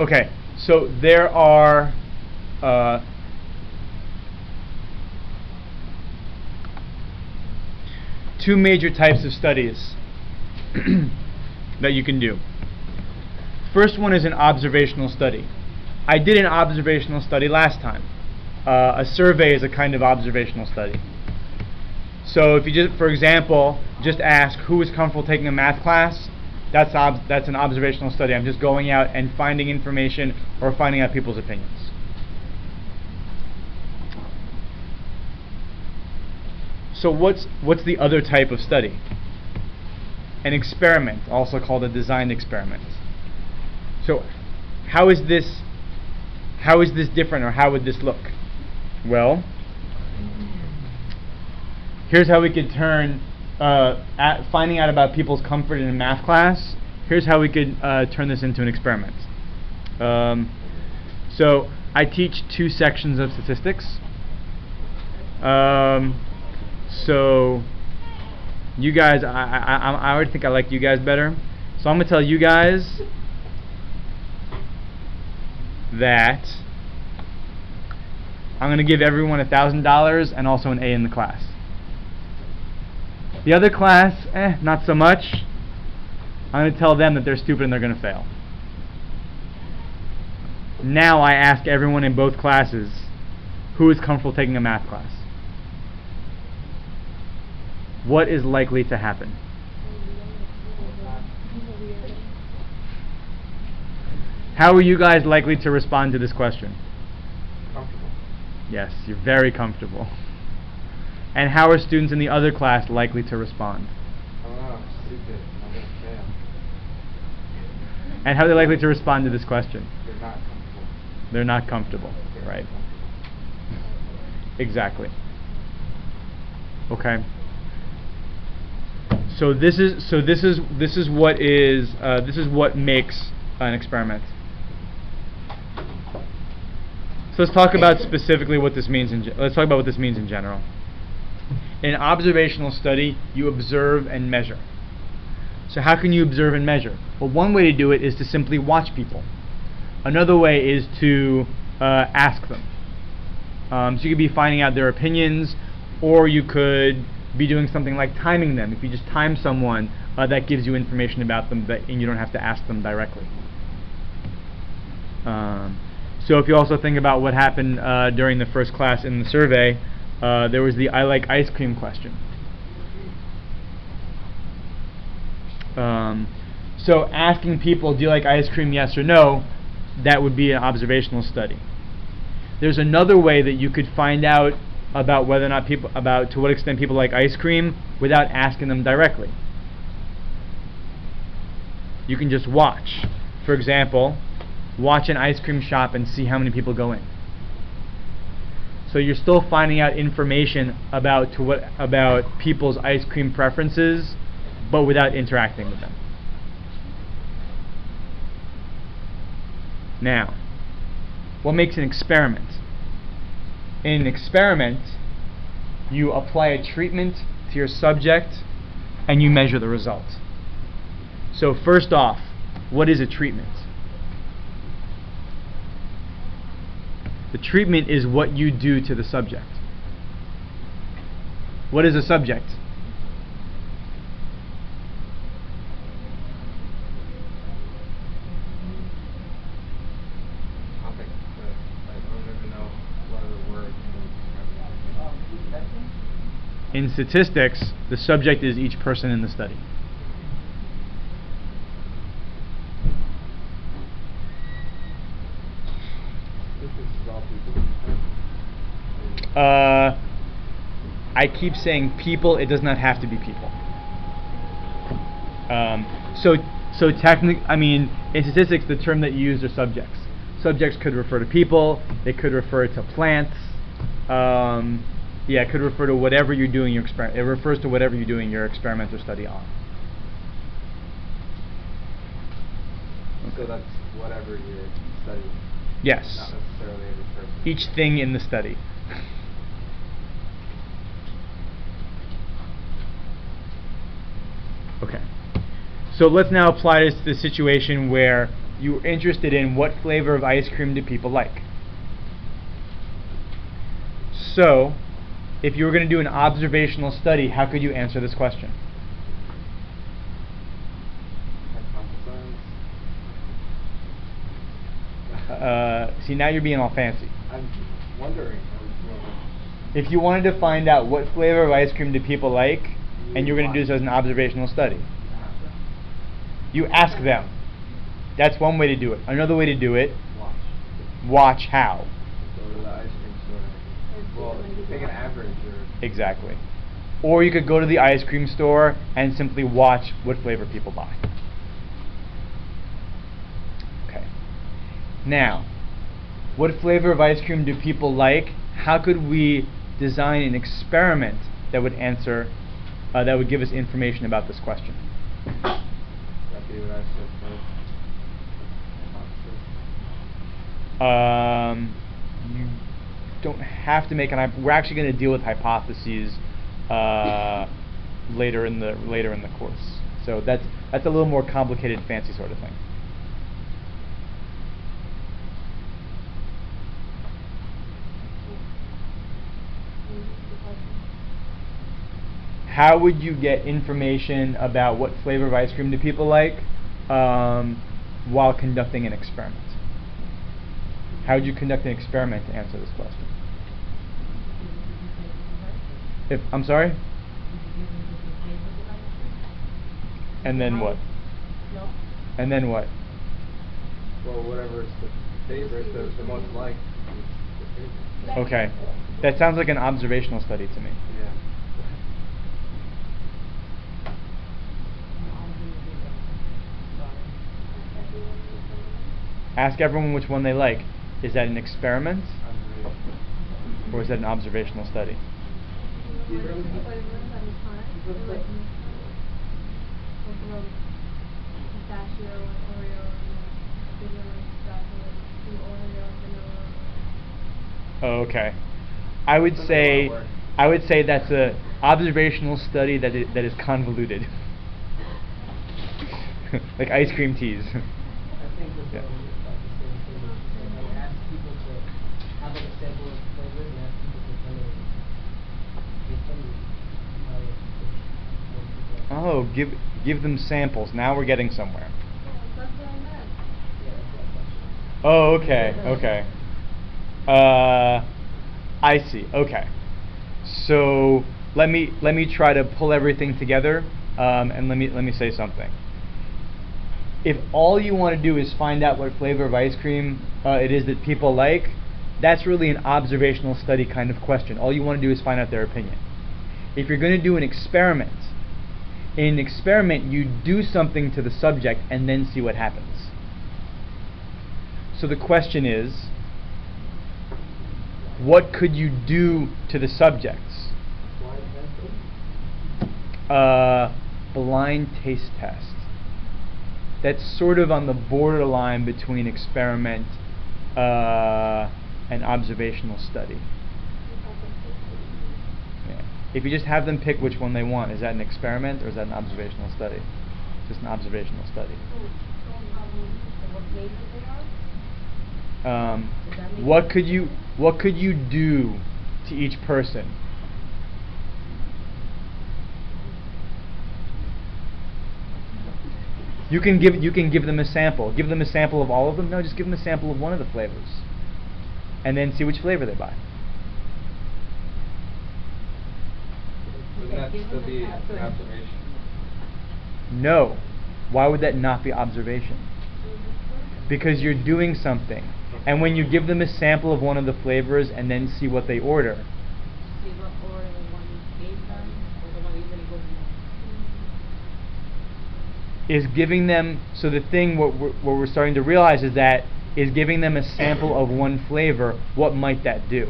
Okay, so there are two major types of studies that you can do. First one is an observational study. I did an observational study last time. A survey is a kind of observational study. So if you just, for example, just ask who is comfortable taking a math class, that's an observational study. I'm just going out and finding information or finding out people's opinions. So what's the other type of study? An experiment, also called a designed experiment. So how is this different, or how would this look? Well, here's how we could turn finding out about people's comfort in a math class. Here's how we could turn this into an experiment. So I teach 2 sections of statistics. So you guys, I already think I like you guys better. So I'm going to tell you guys that I'm going to give everyone $1,000 and also an A in the class. The other class, not so much. I'm going to tell them that they're stupid and they're going to fail. Now I ask everyone in both classes, who is comfortable taking a math class? What is likely to happen? How are you guys likely to respond to this question? Comfortable. Yes, you're very comfortable. And how are students in the other class likely to respond? Oh, stupid. I'm going to fail. And how are they likely to respond to this question? They're not comfortable. They're not comfortable, right? Exactly. Okay. So this is what makes an experiment. So let's talk about specifically what this means. Let's talk about what this means in general. In an observational study, you observe and measure. So how can you observe and measure? Well, one way to do it is to simply watch people. Another way is to ask them. So you could be finding out their opinions, or you could be doing something like timing them. If you just time someone, that gives you information about them, and you don't have to ask them directly. So if you also think about what happened during the first class in the survey, there was the I like ice cream question. So asking people, do you like ice cream, yes or no, that would be an observational study. There's another way that you could find out about whether or not to what extent people like ice cream without asking them directly. You can just watch. For example, watch an ice cream shop and see how many people go in. So you're still finding out information about people's ice cream preferences, but without interacting with them. Now, what makes an experiment? In an experiment, you apply a treatment to your subject and you measure the result. So first off, what is a treatment? The treatment is what you do to the subject. What is a subject? Topic, but I don't even know what other word to describe it. In statistics, the subject is each person in the study. I keep saying people. It does not have to be people. So technically, I mean, in statistics, the term that you use are subjects. Subjects could refer to people. They could refer to plants. It could refer to whatever you're doing your experiment. It refers to whatever you're doing your experiment or study on. So that's whatever you're studying. Yes. Not necessarily every person. Each thing in the study. Okay. So let's now apply this to the situation where You were interested in what flavor of ice cream do people like. So, if you were going to do an observational study, how could you answer this question? See, now you're being all fancy. I'm wondering. If you wanted to find out what flavor of ice cream do people like, and you're going to do this as an observational study, you ask them. That's one way to do it. Another way to do it, watch how. Go to the ice cream store. Well, take an average or... Exactly. Or you could go to the ice cream store and simply watch what flavor people buy. Okay. Now, what flavor of ice cream do people like? How could we design an experiment that would answer, that would give us information about this question? That'd be what I said first. You don't have to make an. We're actually going to deal with hypotheses later in the course. So that's a little more complicated, fancy sort of thing. How would you get information about what flavor of ice cream do people like while conducting an experiment? How would you conduct an experiment to answer this question? I'm sorry? And then what? And then what? Well, whatever is the favorite, the most liked is the favorite. Okay. That sounds like an observational study to me. Yeah. Ask everyone which one they like. Is that an experiment? Or is that an observational study? Okay. I would say that's a observational study that is convoluted. Like ice cream teas. I think this Yeah. one is about the same thing. I ask people to have like a sample of flavors and ask people to tell me how Give them samples. Now we're getting somewhere. That's what I meant. Yeah, that's that question. Oh, okay. I see. Okay. So let me try to pull everything together, and let me say something. If all you want to do is find out what flavor of ice cream it is that people like, that's really an observational study kind of question. All you want to do is find out their opinion. If you're going to do an experiment, in an experiment you do something to the subject and then see what happens. So the question is, what could you do to the subjects? Blind taste test. That's sort of on the borderline between experiment and observational study. Yeah. If you just have them pick which one they want, is that an experiment or is that an observational study? Just an observational study. What could you do to each person? You can give them a sample. Give them a sample of all of them? No, just give them a sample of one of the flavors. And then see which flavor they buy. Wouldn't that still be an observation? No. Why would that not be observation? Because you're doing something. And when you give them a sample of one of the flavors and then see what they order. See what order the one you gave them or the one you really wasn't. Is giving them, so the thing what we're starting to realize is that is giving them a sample of one flavor, what might that do?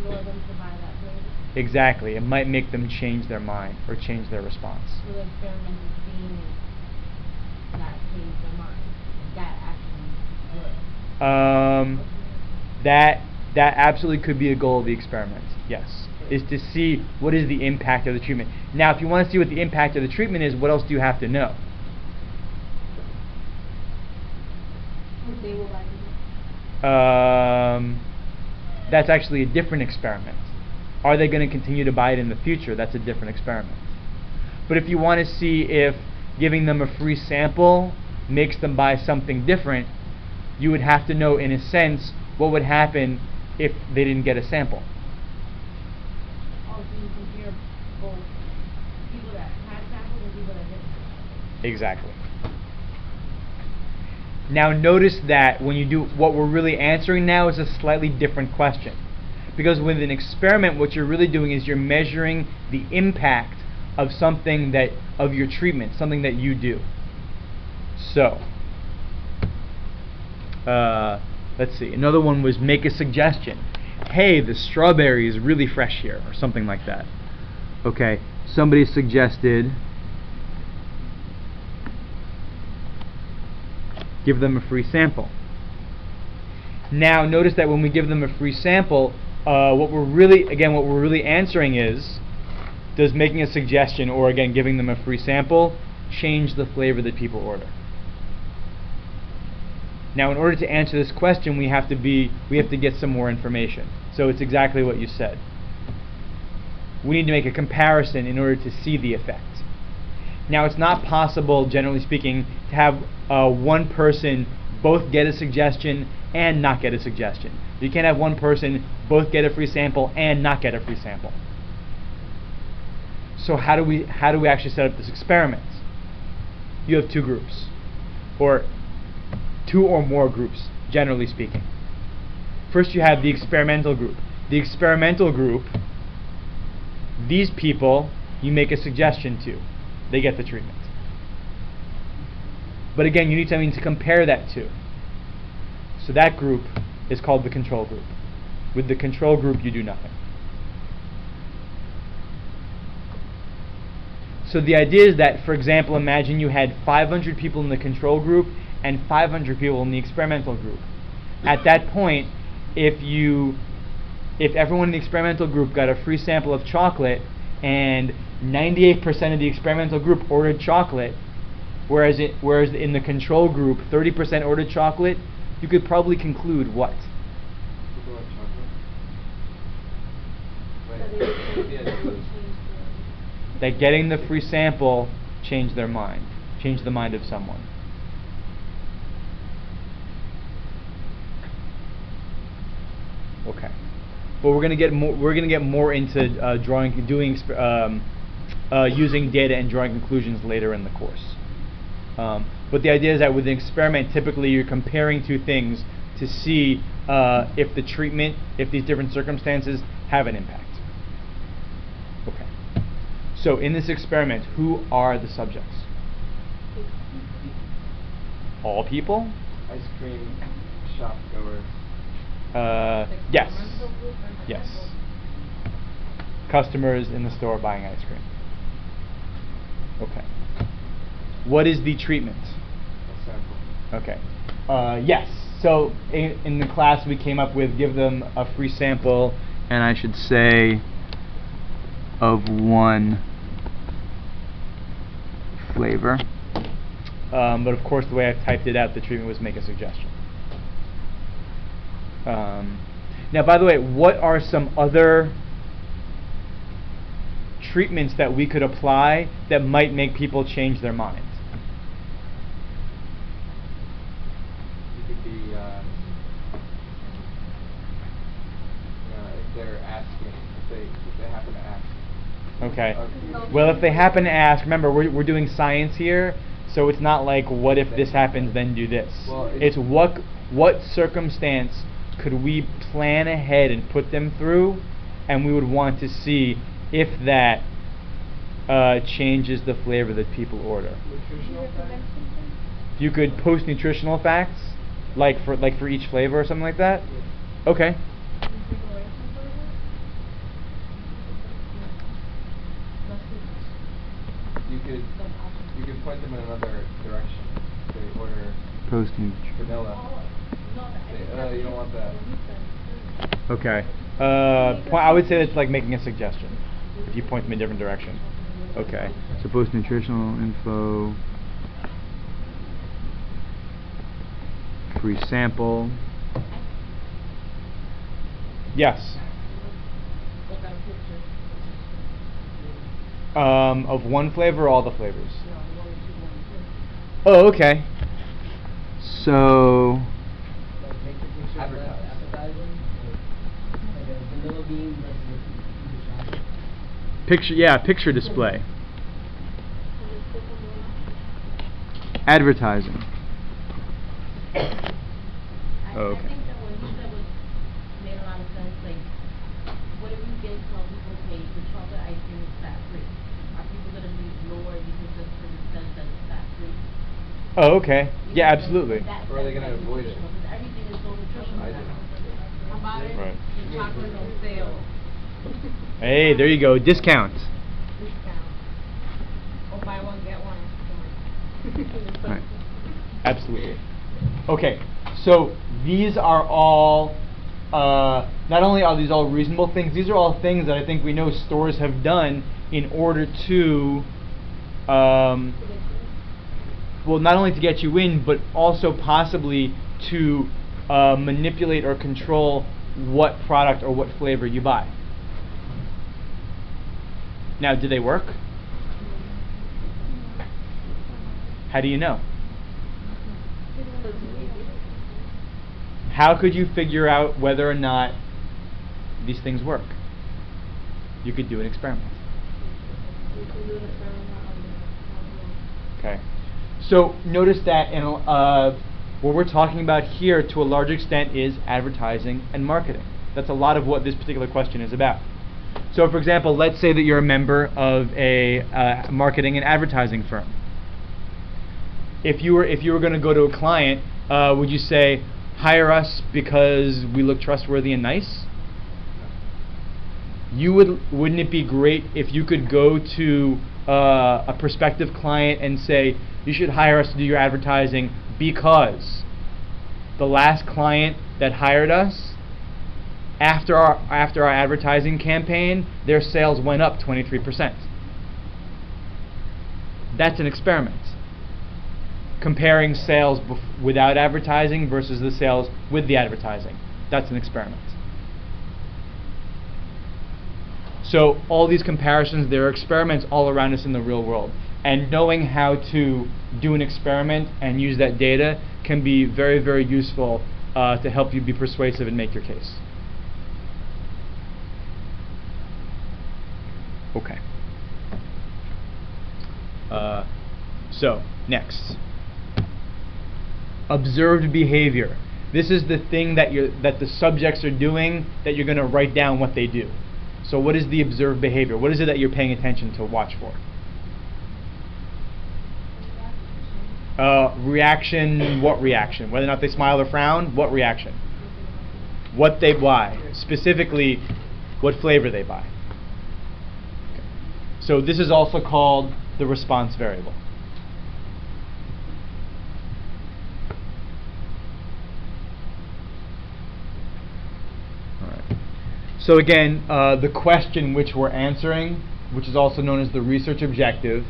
Lure them to buy that flavor. Exactly. It might make them change their mind or change their response. So the experiment is seeing that change their mind. That actually would. That absolutely could be a goal of the experiment. Yes, is to see what is the impact of the treatment. Now, if you want to see what the impact of the treatment is, what else do you have to know? will buy it. That's actually a different experiment. Are they going to continue to buy it in the future? That's a different experiment. But if you want to see if giving them a free sample makes them buy something different, you would have to know, in a sense, what would happen if they didn't get a sample. Oh, so you compare both people that had samples and people that didn't. Exactly. Now notice that when you do, what we're really answering now is a slightly different question. Because with an experiment, what you're really doing is you're measuring the impact of something that, of your treatment, something that you do. So, let's see, another one was make a suggestion. Hey, the strawberry is really fresh here, or something like that. Okay, somebody suggested give them a free sample. Now notice that when we give them a free sample, what we're really answering is, does making a suggestion, or again giving them a free sample, change the flavor that people order? Now in order to answer this question, we have to get some more information. So it's exactly what you said. We need to make a comparison in order to see the effect. Now it's not possible, generally speaking, to have one person both get a suggestion and not get a suggestion. You can't have one person both get a free sample and not get a free sample. So how do we actually set up this experiment? You have two groups, or two or more groups, generally speaking. First you have the experimental group. The experimental group, these people you make a suggestion to. They get the treatment. But again, you need something to compare that to. So that group is called the control group. With the control group, you do nothing. So the idea is that, for example, imagine you had 500 people in the control group and 500 people in the experimental group. At that point, if everyone in the experimental group got a free sample of chocolate and 98% of the experimental group ordered chocolate, whereas in the control group 30% ordered chocolate, you could probably conclude what? People like chocolate? Wait, That getting the free sample changed their mind, changed the mind of someone. Okay, but we're going to get more into using data and drawing conclusions later in the course. But the idea is that with an experiment, typically you're comparing two things to see if the treatment, if these different circumstances have an impact. Okay. So in this experiment, who are the subjects? All people? Ice cream shop goers. Yes. Yes. Customers in the store buying ice cream. Okay. What is the treatment? A sample. Okay. Yes. So in the class we came up with give them a free sample, and I should say of one flavor. But of course the way I typed it out, the treatment was make a suggestion. Now by the way, what are some other treatments that we could apply that might make people change their minds? You could be, if they're asking, if they happen to ask. Okay. Well, if they happen to ask, remember we're doing science here, so it's not like what if this happens then do this. Well, it's what circumstance could we plan ahead and put them through, and we would want to see if that changes the flavor that people order. Nutritional facts? You could post nutritional facts, like for each flavor or something like that. Okay. You could point them in another direction. They order Post vanilla. Say, you don't want that. Okay. I would say it's like making a suggestion. If you point them in a different direction. Okay. So post nutritional info. free sample. Yes. What kind of picture? Of one flavor or all the flavors? No, one, two, one, two. Oh, okay. So, Like make the picture less appetizing, like a vanilla bean versus a chocolate. picture display. Advertising. Okay. I think that what you said was made a lot of sense. Like, what if you get tell people, hey, the chocolate ice cream is fat free? Are people gonna be lower because just because it says that it's fat free? Oh, okay. Yeah, absolutely. Or are they gonna avoid it? Because everything is so nutritional. I do. How about it? Right. The chocolate on sale. Hey, there you go. Discount. Discount. Or buy one, get one. Right. Absolutely. Okay, so these are all, not only are these all reasonable things, these are all things that I think we know stores have done in order to, well, not only to get you in, but also possibly to manipulate or control what product or what flavor you buy. Now, do they work? How do you know? How could you figure out whether or not these things work? You could do an experiment. Okay. So notice that what we're talking about here to a large extent is advertising and marketing. That's a lot of what this particular question is about. So for example, let's say that you're a member of a marketing and advertising firm. If you were going to go to a client, would you say, hire us because we look trustworthy and nice? Wouldn't it be great if you could go to a prospective client and say, you should hire us to do your advertising because the last client that hired us, after our advertising campaign, their sales went up 23%. That's an experiment. Comparing sales without advertising versus the sales with the advertising. That's an experiment. So all these comparisons, there are experiments all around us in the real world. And knowing how to do an experiment and use that data can be very, very useful to help you be persuasive and make your case. Okay. So, next. Observed behavior. This is the thing that the subjects are doing that you're going to write down what they do. So what is the observed behavior? What is it that you're paying attention to watch for? Reaction, what reaction? Whether or not they smile or frown, what reaction? What they buy. Specifically, what flavor they buy. Okay. So this is also called the response variable. So again, the question which we're answering, which is also known as the research objective,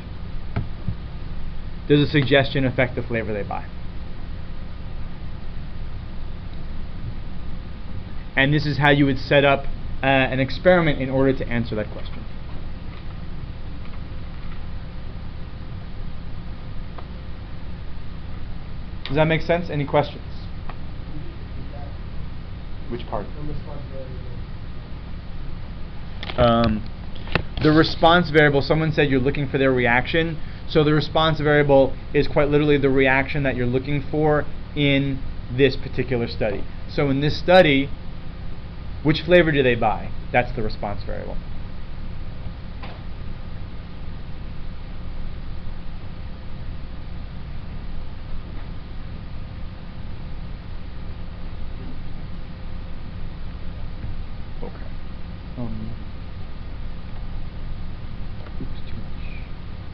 does a suggestion affect the flavor they buy? And this is how you would set up an experiment in order to answer that question. Does that make sense? Any questions? Which part? The response variable, someone said you're looking for their reaction. So the response variable is quite literally the reaction that you're looking for in this particular study. So in this study, which flavor do they buy? That's the response variable.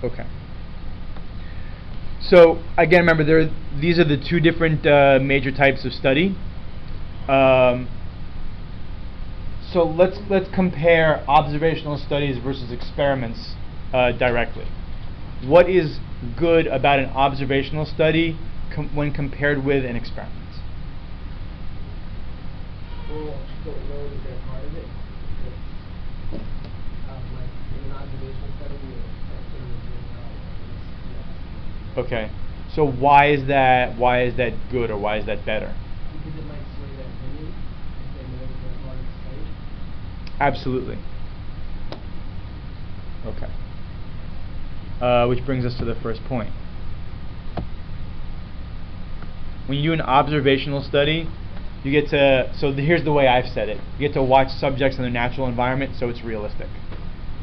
Okay. So again, remember these are the two different major types of study. So let's compare observational studies versus experiments directly. What is good about an observational study when compared with an experiment? people don't know that they're part of it. Because, like in an observational study, that thing is doing well. Okay. So why is that? Why is that good, or why is that better? Because it might sway their opinion if they know that they're part of the study. Absolutely. Okay. Which brings us to the first point. When you do an observational study, you get to, here's the way I've said it. You get to watch subjects in their natural environment, so it's realistic.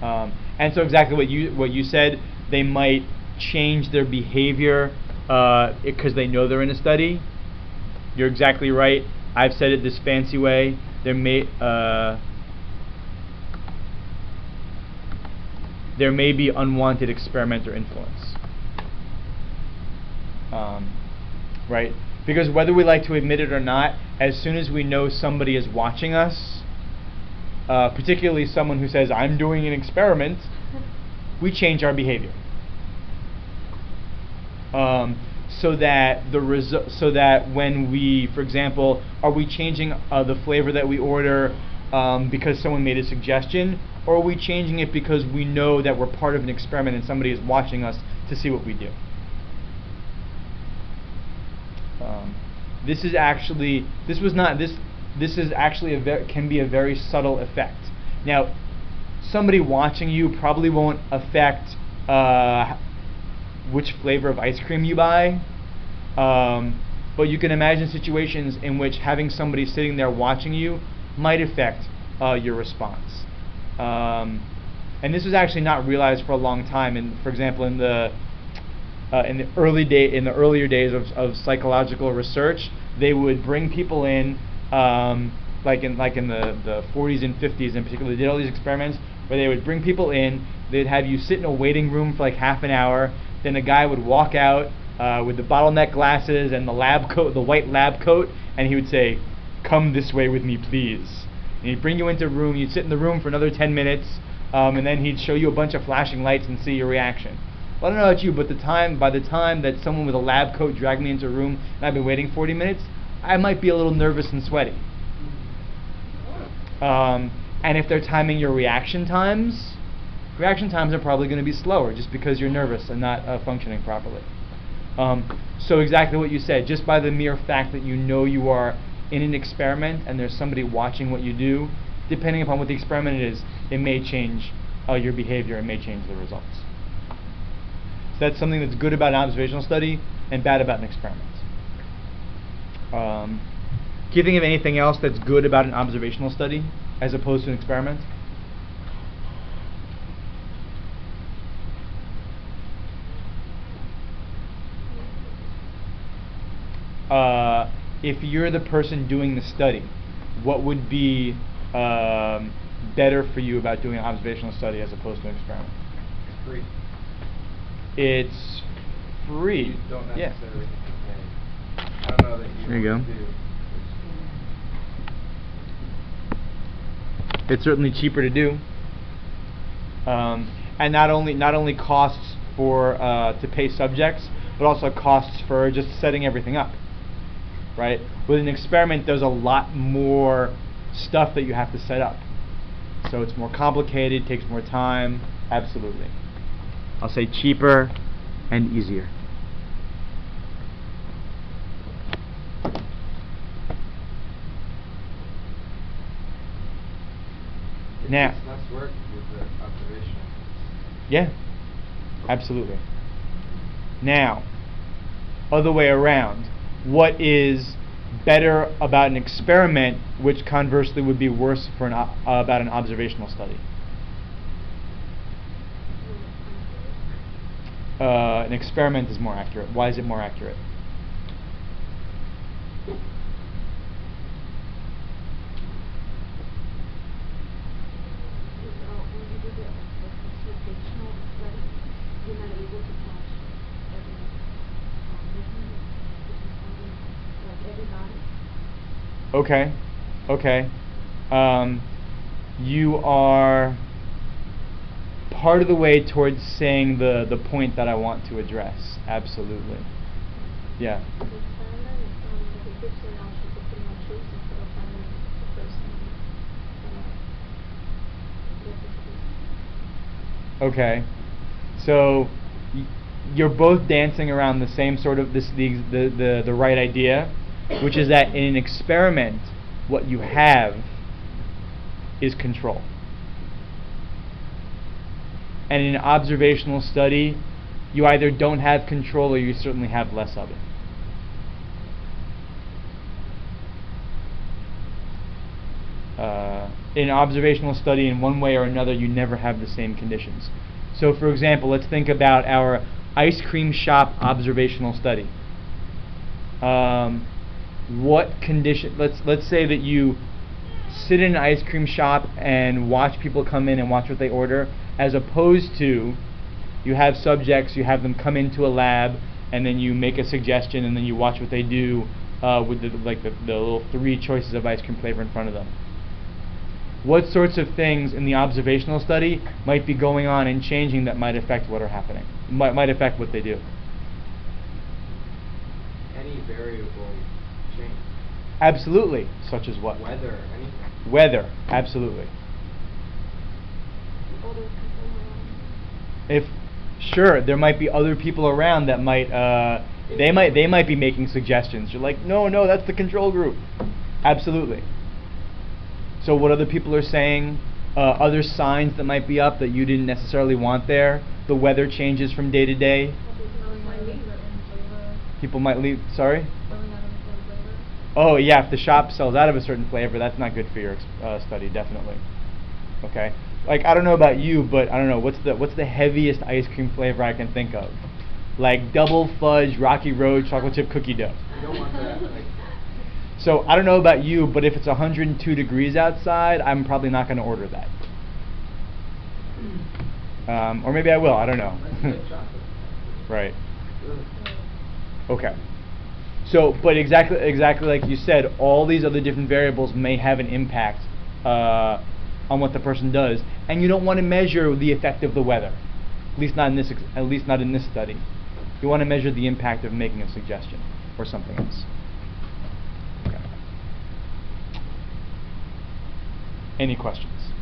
And so exactly what you said, they might change their behavior because they know they're in a study. You're exactly right. I've said it this fancy way. There may be unwanted experimenter influence. Right? Because whether we like to admit it or not, as soon as we know somebody is watching us, particularly someone who says, I'm doing an experiment, we change our behavior. So that when we, for example, are we changing the flavor that we order because someone made a suggestion, or are we changing it because we know that we're part of an experiment and somebody is watching us to see what we do? This is actually can be a very subtle effect. Now, somebody watching you probably won't affect which flavor of ice cream you buy, but you can imagine situations in which having somebody sitting there watching you might affect your response. And this was actually not realized for a long time. And for example, in the earlier days of psychological research, they would bring people in, like in the 40s and 50s in particular. They did all these experiments where they would bring people in. They'd have you sit in a waiting room for like half an hour. Then a guy would walk out with the bottleneck glasses and the lab coat, the white lab coat, and he would say, "Come this way with me, please." And he'd bring you into a room. You'd sit in the room for another 10 minutes, and then he'd show you a bunch of flashing lights and see your reaction. Well, I don't know about you, but by the time that someone with a lab coat dragged me into a room and I've been waiting 40 minutes, I might be a little nervous and sweaty. And if they're timing your reaction times are probably going to be slower just because you're nervous and not functioning properly. So exactly what you said, just by the mere fact that you know you are in an experiment and there's somebody watching what you do, depending upon what the experiment is, it may change your behavior, it may change the results. So that's something that's good about an observational study and bad about an experiment. Can you think of anything else that's good about an observational study as opposed to an experiment? If you're the person doing the study, what would be better for you about doing an observational study as opposed to an experiment? It's free. It's free. You don't Yeah. necessarily have to pay. I don't know that you There you want go. to do. It's certainly cheaper to do, and not only costs for to pay subjects, but also costs for just setting everything up. Right? With an experiment, there's a lot more stuff that you have to set up, so it's more complicated, takes more time. Absolutely, I'll say cheaper and easier. Now, It's less work with the observation. yeah, absolutely. Now, other way around, what is better about an experiment, which conversely would be worse for about an observational study? An experiment is more accurate. Why is it more accurate? Okay. You are part of the way towards saying the point that I want to address. Absolutely. Yeah. Okay, so you're both dancing around the same sort of the right idea, which is that in an experiment, what you have is control, and in an observational study, you either don't have control or you certainly have less of it. In an observational study, in one way or another, you never have the same conditions. So, for example, let's think about our ice cream shop observational study. What condition? Let's say that you sit in an ice cream shop and watch people come in and watch what they order, as opposed to you have subjects, you have them come into a lab, and then you make a suggestion, and then you watch what they do with the little 3 choices of ice cream flavor in front of them. What sorts of things in the observational study might be going on and changing that might affect what are happening, might affect what they do? Any variable change. Absolutely. Such as what? Weather, anything. Weather, absolutely. If sure, there might be other people around that might they might be making suggestions. You're like, no, that's the control group. Absolutely. So what other people are saying, other signs that might be up that you didn't necessarily want there. The weather changes from day to day. People might leave. Sorry. Oh yeah, if the shop sells out of a certain flavor, that's not good for your study, definitely. Okay. Like, I don't know about you, but I don't know, what's the heaviest ice cream flavor I can think of? Like double fudge, Rocky Road, chocolate chip cookie dough. You don't want that. So I don't know about you, but if it's 102 degrees outside, I'm probably not going to order that. Or maybe I will. I don't know. Right. Okay. So, but exactly like you said, all these other different variables may have an impact on what the person does, and you don't want to measure the effect of the weather. At least not in this study. You want to measure the impact of making a suggestion or something else. Okay. Any questions?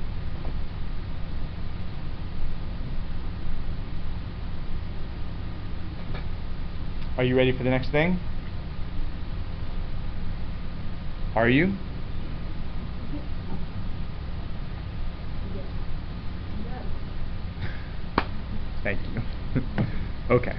Are you ready for the next thing? Are you? Thank you. Okay.